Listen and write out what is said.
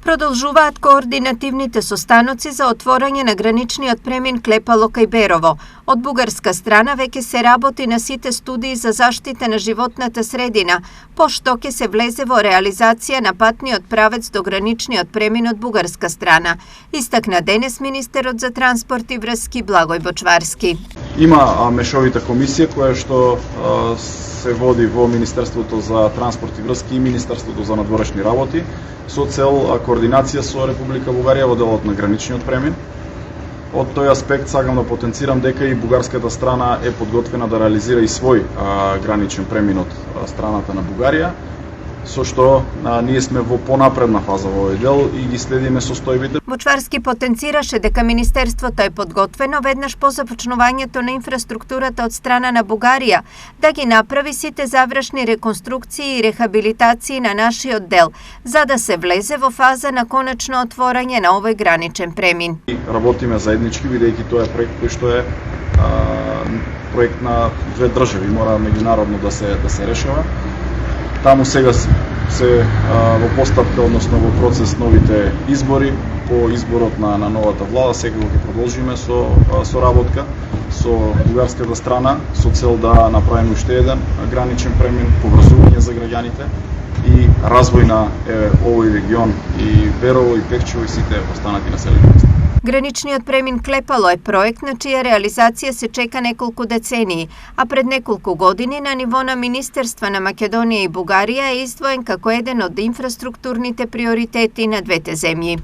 Продолжуваат координативните состаноци за отворање на граничниот премин Клепало кај Берово. Од бугарска страна веќе се работи на сите студии за заштита на животната средина, пошто ќе се влезе во реализација на патниот правец до граничниот премин од бугарска страна, истакна денес министерот за транспорт и врски Благој Бочварски. Има мешовита комисија која што се води во Министерството за транспорт и врски и Министерството за надворешни работи со цел координација со Република Бугарија во делот на граничниот премин. Од тој аспект сакам да потенцирам дека и бугарската страна е подготвена да реализира и свој граничен премин од страната на Бугарија, со што ние сме во понапредна фаза во овој дел и ги следиме состојбите. Бочварски потенцираше дека Министерството е подготвено веднаш по започнувањето на инфраструктурата од страна на Бугарија да ги направи сите завршни реконструкции и рехабилитации на нашиот дел, за да се влезе во фаза на конечно отворање на овој граничен премин. Работиме заеднички, бидејќи тоа е проект кој што е проект на две држави, мора меѓународно да се решава. Таму сега се во постапка, односно во процес новите избори, по изборот на новата влада, секако ќе продолжиме со работка со бугарската страна, со цел да направиме уште еден граничен премин, поврзување за граѓаните и развој на овој регион и Берово и Пекчево и сите останати населени места. Граничниот премин Клепало е проект на чија реализација се чека неколку децении, а пред неколку години на ниво на Министерства на Македонија и Бугарија е издвоен како еден од инфраструктурните приоритети на двете земји.